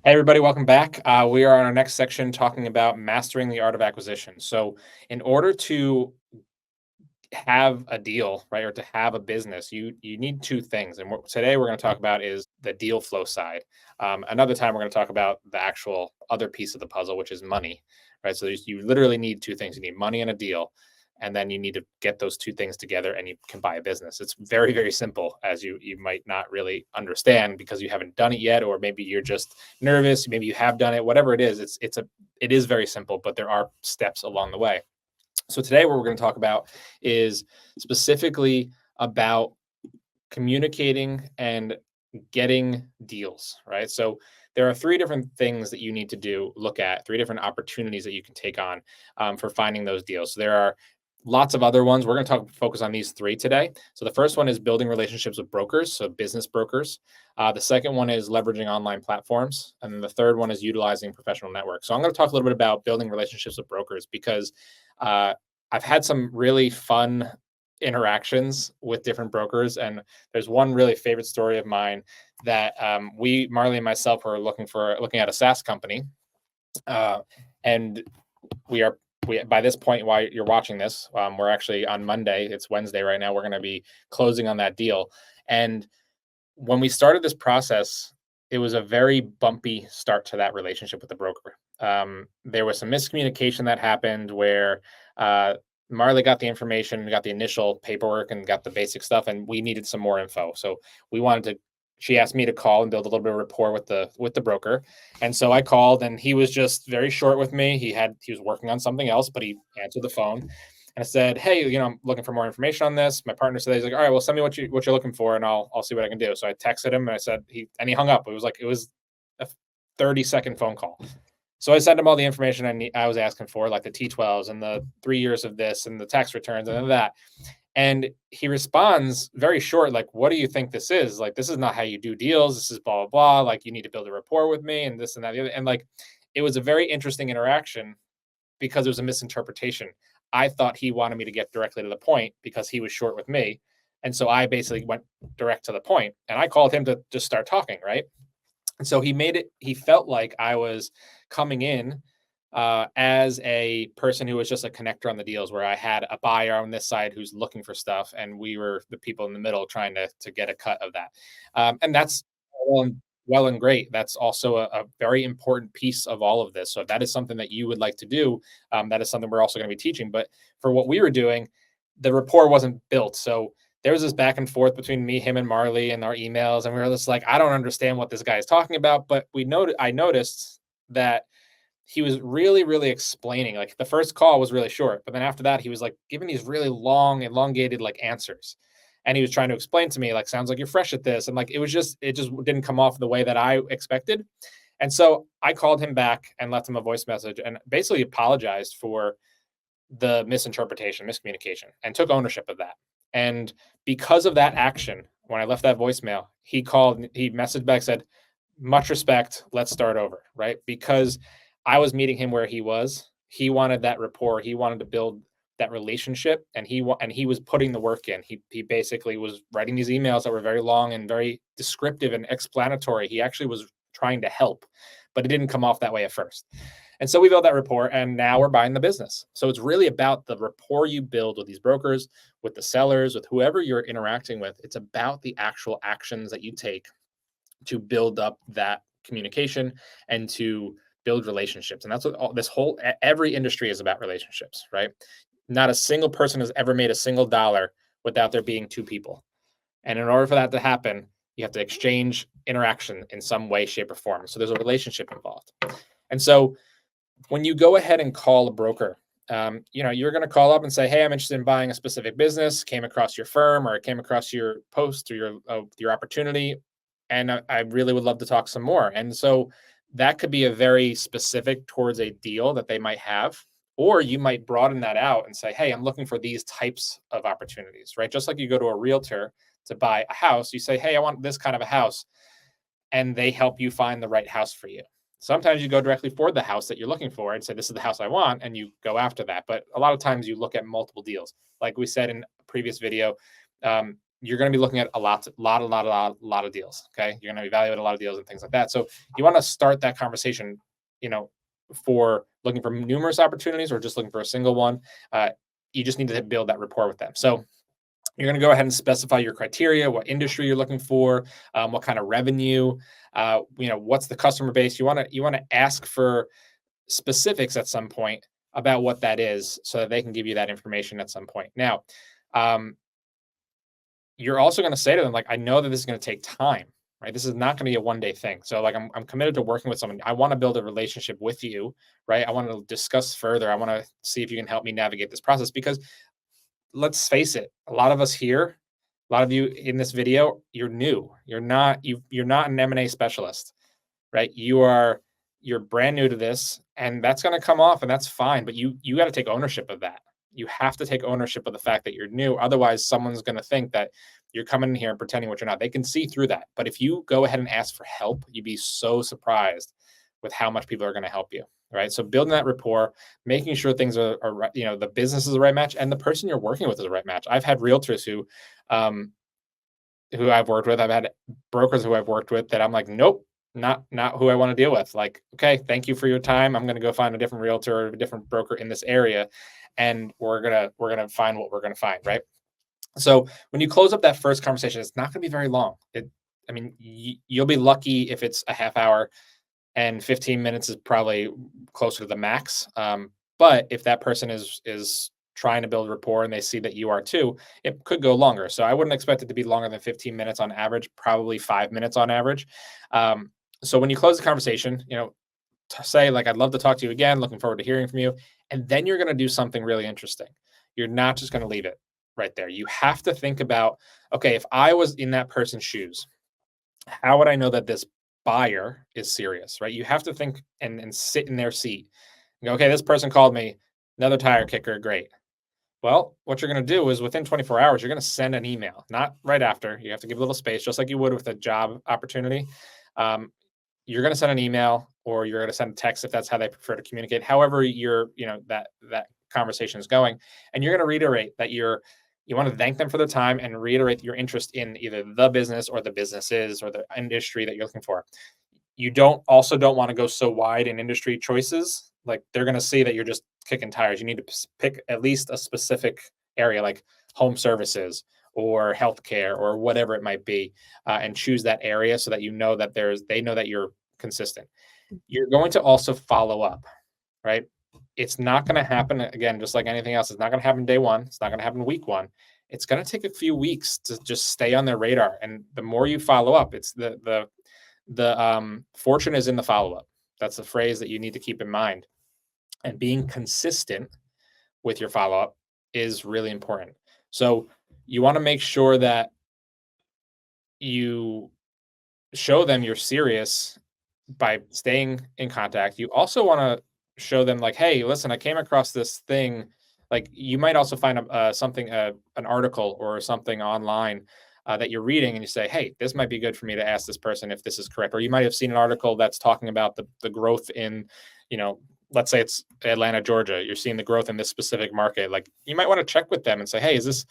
Hey, everybody, welcome back. We are on our next section talking about mastering the art of acquisition. So, in order to have a deal, right, or to have a business, you need two things. And today we're going to talk about is the deal flow side. Another time we're going to talk about the actual other piece of the puzzle, which is money, right? So you literally need two things. You need money and a deal, and then you need to get those two things together, and you can buy a business. It's very very simple, as you might not really understand because you haven't done it yet, or maybe you're just nervous. Maybe you have done it. Whatever it is, it is very simple, but there are steps along the way. So today, what we're going to talk about is specifically about communicating and getting deals, right? So there are three different things that you need to look at, three different opportunities that you can take on for finding those deals. So there are lots of other ones. We're going to focus on these three today. So the first one is building relationships with brokers, so business brokers. The second one is leveraging online platforms, and then the third one is utilizing professional networks. So I'm going to talk a little bit about building relationships with brokers because uh, I've had some really fun interactions with different brokers, and there's one really favorite story of mine that Marley and myself, were looking at a SaaS company, uh, and we are we by this point, while you're watching this, we're actually on Monday. It's Wednesday right now. We're going to be closing on that deal, and when we started this process, it was a very bumpy start to that relationship with the broker. There was some miscommunication that happened where uh, Marley got the information, got the initial paperwork, and got the basic stuff, and we needed some more info. So we wanted to. She asked me to call and build a little bit of rapport with the broker, and so I called, and he was just very short with me. He was working on something else, but he answered the phone, and I said, "Hey, I'm looking for more information on this." My partner said, "He's like, all right, well, send me what you're looking for, and I'll see what I can do." So I texted him, and I said he hung up. It was a 30-second phone call. So I sent him all the information I was asking for, like the T12s and the 3 years of this and the tax returns and that. And he responds very short, like, "What do you think this is? Like, this is not how you do deals. This is blah blah blah. Like, you need to build a rapport with me and this and that, the other." And like, it was a very interesting interaction because it was a misinterpretation. I thought he wanted me to get directly to the point because he was short with me. And so I basically went direct to the point, and I called him to just start talking, right? And so he felt like I was coming in as a person who was just a connector on the deals, where I had a buyer on this side who's looking for stuff, and we were the people in the middle trying to get a cut of that. And that's well and great. That's also a very important piece of all of this. So if that is something that you would like to do, that is something we're also going to be teaching. But for what we were doing, the rapport wasn't built. So there was this back and forth between me, him, and Marley and our emails, and we were just like, I don't understand what this guy is talking about. But I noticed that he was really, really explaining. Like, the first call was really short, but then after that, he was like giving these really long, elongated like answers. And he was trying to explain to me, like, sounds like you're fresh at this. And like, it just didn't come off the way that I expected. And so I called him back and left him a voice message and basically apologized for the misinterpretation, miscommunication, and took ownership of that. And because of that action, when I left that voicemail, he messaged back, said, "Much respect, let's start over," right? Because I was meeting him where he was. He wanted that rapport, he wanted to build that relationship, and he was putting the work in. He basically was writing these emails that were very long and very descriptive and explanatory. He actually was trying to help, but it didn't come off that way at first. And so we built that rapport, and now we're buying the business. So it's really about the rapport you build with these brokers, with the sellers, with whoever you're interacting with. It's about the actual actions that you take to build up that communication and to build relationships. And that's what every industry is about: relationships, right? Not a single person has ever made a single dollar without there being two people. And in order for that to happen, you have to exchange interaction in some way, shape, or form. So there's a relationship involved. And so when you go ahead and call a broker, you're going to call up and say, "Hey, I'm interested in buying a specific business. Came across your firm, or I came across your post or your opportunity, and I really would love to talk some more." And so that could be a very specific towards a deal that they might have, or you might broaden that out and say, "Hey, I'm looking for these types of opportunities," right? Just like you go to a realtor to buy a house, you say, "Hey, I want this kind of a house," and they help you find the right house for you. Sometimes you go directly for the house that you're looking for and say, "This is the house I want," and you go after that. But a lot of times you look at multiple deals. Like we said in a previous video, you're going to be looking at a lot of deals. Okay. You're going to evaluate a lot of deals and things like that. So you want to start that conversation, you know, for looking for numerous opportunities or just looking for a single one. You just need to build that rapport with them. So you're going to go ahead and specify your criteria, what industry you're looking for, what kind of revenue, what's the customer base. You want to ask for specifics at some point about what that is, so that they can give you that information at some point. Now, um, you're also going to say to them, like, I know that this is going to take time, right? This is not going to be a one day thing. So, like, I'm committed to working with someone. I want to build a relationship with you, right? I want to discuss further. I want to see if you can help me navigate this process because let's face it, a lot of us here, a lot of you in this video, you're new. You're not an M&A specialist, right? You're brand new to this, and that's going to come off, and that's fine. But you got to take ownership of that. You have to take ownership of the fact that you're new. Otherwise, someone's going to think that you're coming in here and pretending what you're not. They can see through that. But if you go ahead and ask for help, you'd be so surprised with how much people are going to help you. Right. So building that rapport, making sure things are the business is the right match and the person you're working with is the right match. I've had realtors um, who I've worked with. I've had brokers who I've worked with that I'm like, nope, not who I want to deal with. Like, okay, thank you for your time. I'm going to go find a different realtor or a different broker in this area, and we're gonna find what we're gonna find, right? So when you close up that first conversation, it's not going to be very long. I mean, you'll be lucky if it's a half hour, and 15 minutes is probably closer to the max. But if that person is trying to build rapport and they see that you are too, it could go longer. So I wouldn't expect it to be longer than 15 minutes on average, probably 5 minutes on average. So when you close the conversation, say like, I'd love to talk to you again, looking forward to hearing from you. And then you're going to do something really interesting. You're not just going to leave it right there. You have to think about, okay, if I was in that person's shoes, how would I know that this buyer is serious, right? You have to think and sit in their seat and go, okay, this person called me, another tire kicker, great. Well, what you're going to do is within 24 hours, you're going to send an email, not right after. You have to give a little space, just like you would with a job opportunity. Um, you're going to send an email or you're going to send a text if that's how they prefer to communicate. However, that conversation is going, and you're going to reiterate that you want to thank them for their time and reiterate your interest in either the business or the businesses or the industry that you're looking for. You don't want to go so wide in industry choices. Like they're going to see that you're just kicking tires. You need to pick at least a specific area like home services or healthcare or whatever it might be, and choose that area so that they know that you're consistent. You're going to also follow up, right? It's not going to happen again, just like anything else. It's not going to happen day one. It's not going to happen week one. It's going to take a few weeks to just stay on their radar. And the more you follow up, it's the fortune is in the follow up. That's the phrase that you need to keep in mind. And being consistent with your follow up is really important. So you want to make sure that you show them you're serious by staying in contact. You also want to show them like, hey, listen, I came across this thing. Like you might also find an article or something online that you're reading, and you say, hey, this might be good for me to ask this person if this is correct. Or you might have seen an article that's talking about the growth in, let's say it's Atlanta, Georgia. You're seeing the growth in this specific market. Like you might want to check with them and say, hey, is this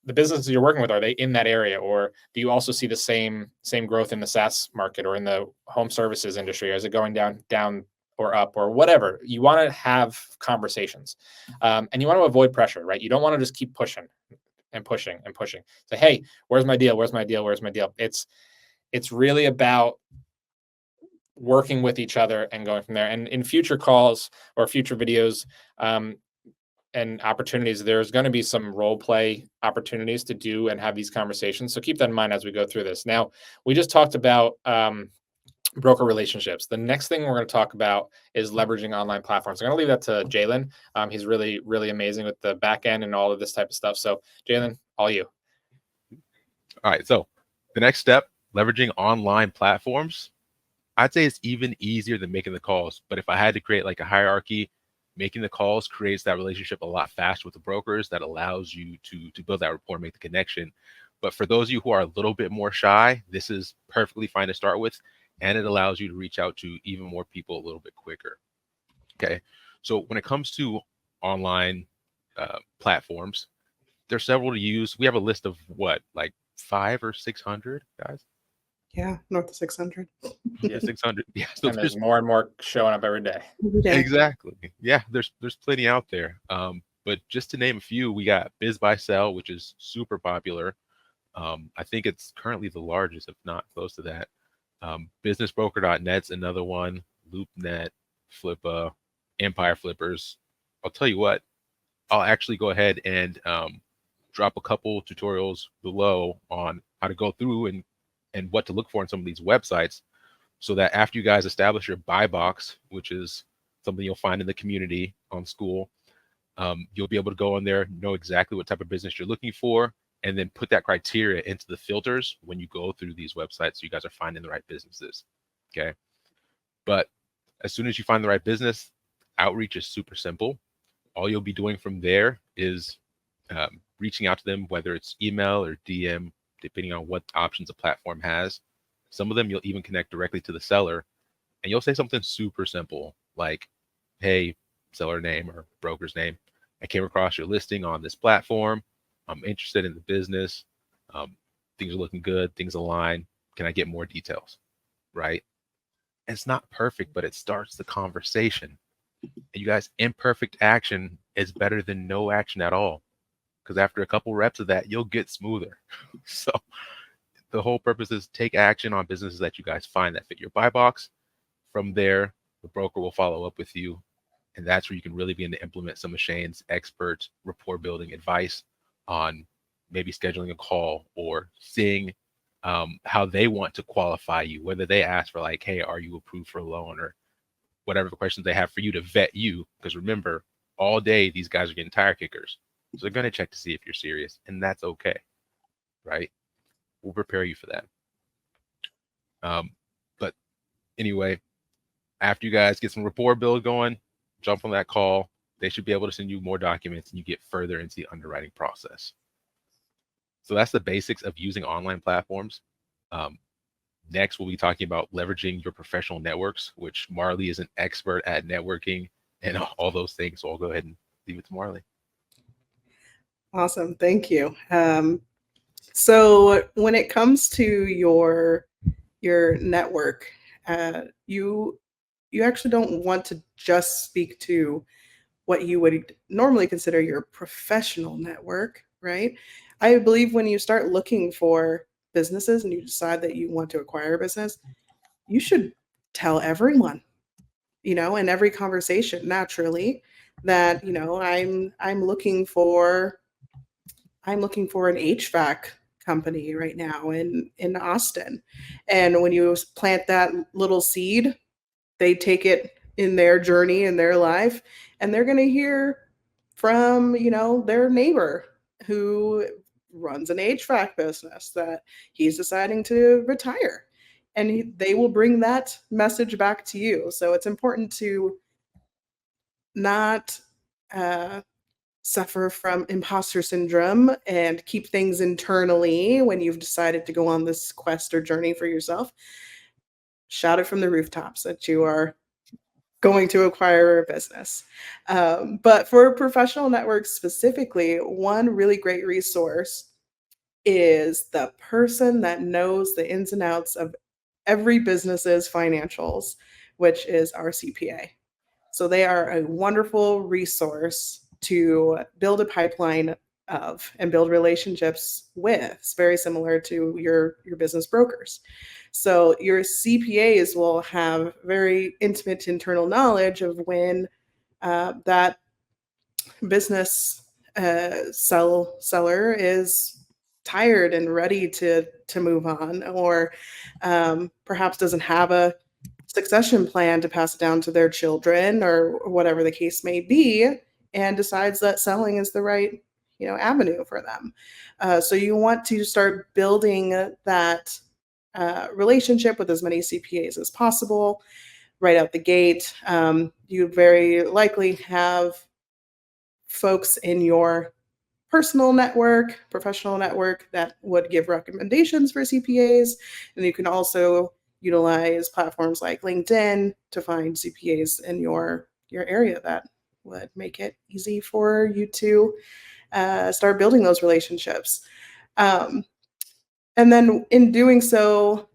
the businesses you're working with, are they in that area, or do you also see the same growth in the SaaS market or in the home services industry? Or is it going down or up or whatever? You want to have conversations, and you want to avoid pressure, right? You don't want to just keep pushing and pushing and pushing. Say, hey, where's my deal? Where's my deal? Where's my deal? It's really about working with each other and going from there. And in future calls or future videos, and opportunities, there's going to be some role play opportunities to do and have these conversations. So keep that in mind as we go through this. Now, we just talked about broker relationships. The next thing we're going to talk about is leveraging online platforms. I'm going to leave that to Jalen. He's really, really amazing with the back end and all of this type of stuff. So Jalen, all you. All right. So the next step, leveraging online platforms. I'd say it's even easier than making the calls. But if I had to create like a hierarchy, making the calls creates that relationship a lot faster with the brokers. That allows you to build that rapport, make the connection. But for those of you who are a little bit more shy, this is perfectly fine to start with. And it allows you to reach out to even more people a little bit quicker. Okay. So when it comes to online platforms, there's several to use. We have a list of 500 or 600 guys. Yeah, north of 600. Yeah, 600. Yeah, so And there's more and more showing up every day. Every day. exactly. Yeah, there's plenty out there. But just to name a few, we got Biz by Sell, which is super popular. I think it's currently the largest, if not close to that. Businessbroker.net's another one. LoopNet, Flippa, Empire Flippers. I'll tell you what, I'll actually go ahead and drop a couple tutorials below on how to go through and what to look for in some of these websites, so that after you guys establish your buy box, which is something you'll find in the community on Skool, you'll be able to go in there, know exactly what type of business you're looking for, and then put that criteria into the filters when you go through these websites, so you guys are finding the right businesses. Okay. But as soon as you find the right business, outreach is super simple. All you'll be doing from there is reaching out to them, whether it's email or DM, depending on what options the platform has. Some of them you'll even connect directly to the seller, and you'll say something super simple like, hey, seller name or broker's name, I came across your listing on this platform. I'm interested in the business. Things are looking good. Things align. Can I get more details? Right? It's not perfect, but it starts the conversation. And you guys, imperfect action is better than no action at all, because after a couple reps of that, you'll get smoother. So the whole purpose is take action on businesses that you guys find that fit your buy box. From there, the broker will follow up with you. And that's where you can really begin to implement some of Shane's expert rapport building advice on maybe scheduling a call or seeing how they want to qualify you, whether they ask for like, hey, are you approved for a loan, or whatever the questions they have for you to vet you. Because remember, all day, these guys are getting tire kickers. So they're going to check to see if you're serious, and that's okay, right? We'll prepare you for that. But anyway, after you guys get some rapport build going, jump on that call. They should be able to send you more documents, and you get further into the underwriting process. So that's the basics of using online platforms. Next, we'll be talking about leveraging your professional networks, which Marley is an expert at networking and all those things. So I'll go ahead and leave it to Marley. Awesome. Thank you. So when it comes to your network, you actually don't want to just speak to what you would normally consider your professional network, right? I believe when you start looking for businesses and you decide that you want to acquire a business, you should tell everyone, in every conversation, naturally, that, I'm looking for an HVAC company right now in Austin. And when you plant that little seed, they take it in their journey in their life, and they're going to hear from, their neighbor who runs an HVAC business that he's deciding to retire. And they will bring that message back to you. So it's important to not suffer from imposter syndrome and keep things internally when you've decided to go on this quest or journey for yourself. Shout it from the rooftops that you are going to acquire a business. But for professional networks specifically, one really great resource is the person that knows the ins and outs of every business's financials, which is our CPA. So they are a wonderful resource to build a pipeline of and build relationships with. It's very similar to your business brokers. So your CPAs will have very intimate internal knowledge of when that business seller is tired and ready to move on, or perhaps doesn't have a succession plan to pass it down to their children, or whatever the case may be, and decides that selling is the right avenue for them. So you want to start building that relationship with as many CPAs as possible right out the gate. You very likely have folks in your personal network, professional network, that would give recommendations for CPAs. And you can also utilize platforms like LinkedIn to find CPAs in your area that would make it easy for you to start building those relationships. And then in doing so,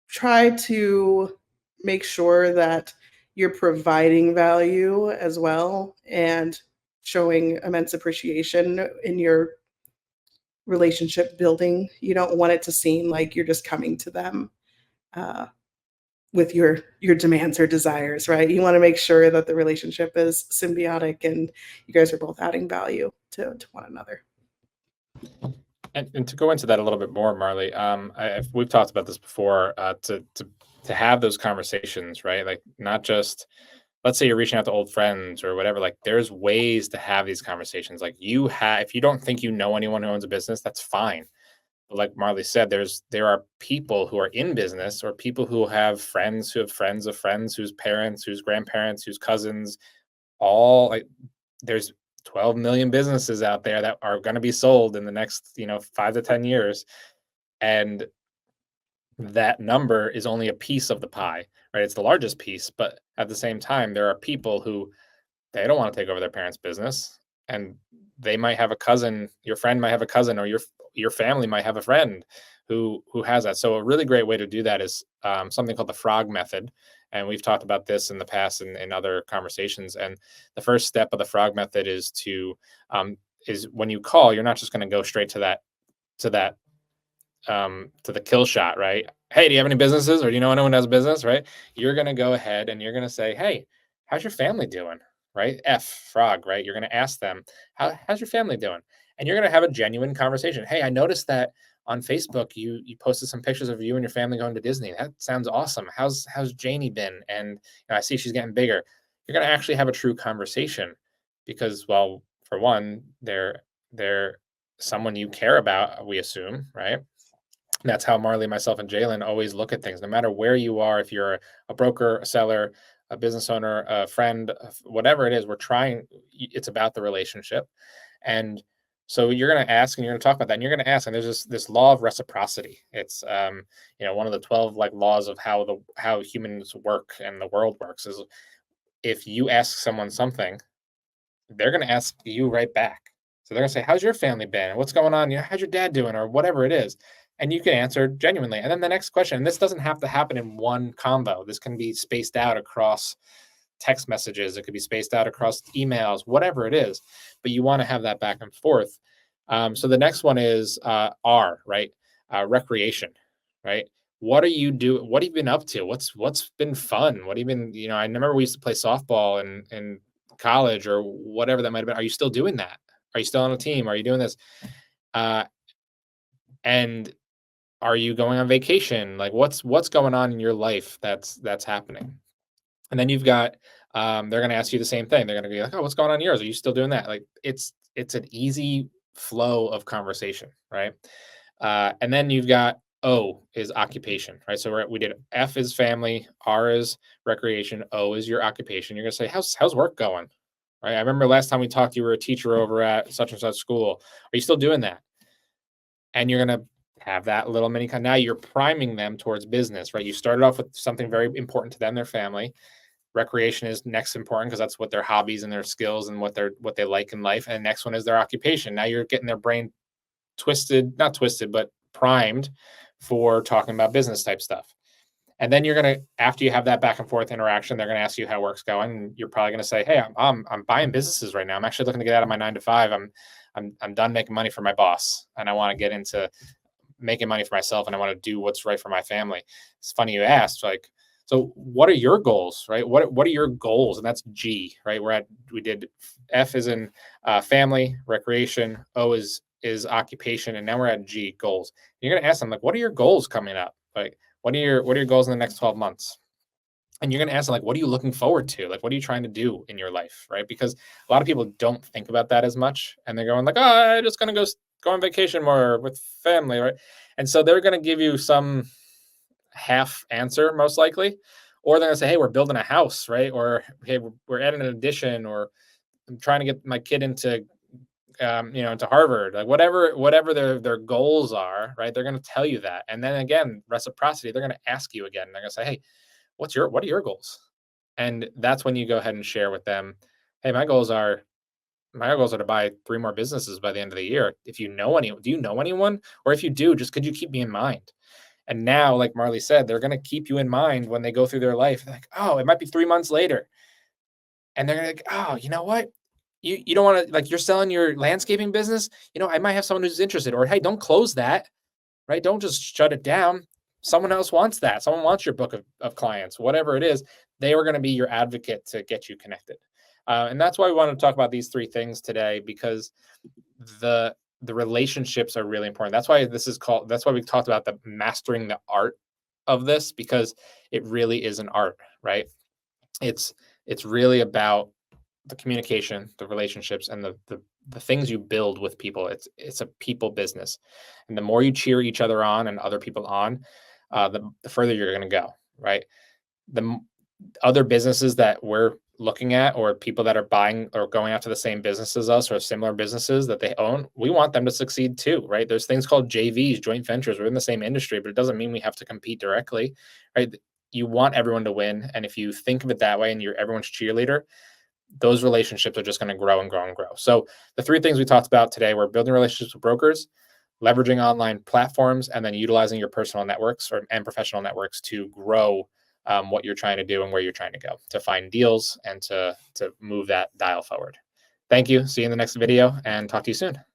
try to make sure that you're providing value as well and showing immense appreciation in your relationship building. You don't want it to seem like you're just coming to them uh, with your demands or desires, right? You want to make sure that the relationship is symbiotic and you guys are both adding value to one another. And to go into that a little bit more, Marley, we've talked about this before. To have those conversations, right? Like not just, let's say you're reaching out to old friends or whatever. Like there's ways to have these conversations. Like if you don't think you know anyone who owns a business, that's fine. But like Marley said, there are people who are in business or people who have friends who have friends of friends, whose parents, whose grandparents, whose cousins, all like there's 12 million businesses out there that are going to be sold in the next 5 to 10 years, and that number is only a piece of the pie, right? It's the largest piece, but at the same time there are people who they don't want to take over their parents business, and they might have a cousin, your friend might have a cousin, or your family might have a friend who has that. So a really great way to do that is something called the frog method. And we've talked about this in the past in other conversations. And the first step of the frog method is when you call, you're not just going to go straight to that to the kill shot, right? Hey, do you have any businesses, or do you know anyone who has a business, right? You're going to go ahead and you're going to say, hey, how's your family doing, right? Frog, right? You're going to ask them, how's your family doing? And you're going to have a genuine conversation. Hey, I noticed that on Facebook you posted some pictures of you and your family going to Disney. That sounds awesome. How's Janie been? And I see she's getting bigger. You're going to actually have a true conversation because, well, for one, they're someone you care about, we assume, right? That's how Marley, myself, and Jalen always look at things, no matter where you are. If you're a broker, a seller, a business owner, a friend, whatever it is, it's about the relationship. And so you're going to ask and you're going to talk about that. And you're going to ask, and there's this law of reciprocity. It's, one of the 12 like laws of how humans work and the world works is if you ask someone something, they're going to ask you right back. So they're going to say, how's your family been? What's going on? How's your dad doing? Or whatever it is. And you can answer genuinely. And then the next question, and this doesn't have to happen in one combo. This can be spaced out across text messages. It could be spaced out across emails, whatever it is. But you want to have that back and forth. So the next one is R, right? Recreation, right? What are you doing? What have you been up to? What's been fun? What have you been, I remember we used to play softball in college or whatever that might have been. Are you still doing that? Are you still on a team? Are you doing this? And are you going on vacation? Like what's going on in your life that's happening? And then you've got they're going to ask you the same thing. They're going to be like, oh, what's going on in yours? Are you still doing that? Like it's an easy flow of conversation, right? And then you've got O is occupation, right? So we did F is family, R is recreation, O is your occupation. You're going to say, how's work going? Right? I remember last time we talked, you were a teacher over at such and such school. Are you still doing that? And you're going to have that little mini now you're priming them towards business, right? You started off with something very important to them, their family. Recreation is next important because that's what their hobbies and their skills and what they like in life. And next one is their occupation. Now you're getting their brain not twisted, but primed for talking about business type stuff. And then you're going to, after you have that back and forth interaction, they're going to ask you how work's going. And you're probably going to say, hey, I'm buying businesses right now. I'm actually looking to get out of my 9 to 5. I'm done making money for my boss, and I want to get into making money for myself, and I want to do what's right for my family. It's funny you asked, like, so what are your goals, right? What are your goals? And that's G, right? We did F is in family, recreation, O is occupation, and now we're at G, goals. And you're going to ask them, like, what are your goals coming up? Like, what are your goals in the next 12 months? And you're going to ask them, like, what are you looking forward to? Like, what are you trying to do in your life, right? Because a lot of people don't think about that as much, and they're going like, oh, I'm just going to go on vacation more with family, right? And so they're going to give you some half answer, most likely, or they're going to say, hey, we're building a house, right? Or hey, we're adding an addition, or I'm trying to get my kid into into Harvard, like whatever their goals are, right? They're going to tell you that. And then again, reciprocity, they're going to ask you again. They're going to say, hey, what are your goals? And that's when you go ahead and share with them, hey, my goals are my goals are to buy 3 more businesses by the end of the year. If you know anyone, do you know anyone? Or if you do, just could you keep me in mind? And now, like Marley said, they're going to keep you in mind when they go through their life. They're like, oh, it might be 3 months later. And they're like, oh, you know what? You don't want to, like, you're selling your landscaping business. I might have someone who's interested. Or, hey, don't close that, right? Don't just shut it down. Someone else wants that. Someone wants your book of clients, whatever it is. They are going to be your advocate to get you connected. And that's why we want to talk about these 3 things today, because the relationships are really important. That's why we talked about the mastering the art of this, because it really is an art, right? It's really about the communication, the relationships, and the things you build with people. It's a people business. And the more you cheer each other on and other people on, the further you're going to go, right? The other businesses that we're looking at, or people that are buying or going after the same business as us or similar businesses that they own, we want them to succeed too, right? There's things called JVs, joint ventures. We're in the same industry, but it doesn't mean we have to compete directly, right? You want everyone to win. And if you think of it that way and you're everyone's cheerleader, those relationships are just going to grow and grow and grow. So the 3 things we talked about today were building relationships with brokers, leveraging online platforms, and then utilizing your personal networks and professional networks to grow what you're trying to do and where you're trying to go, to find deals and to move that dial forward. Thank you. See you in the next video, and talk to you soon.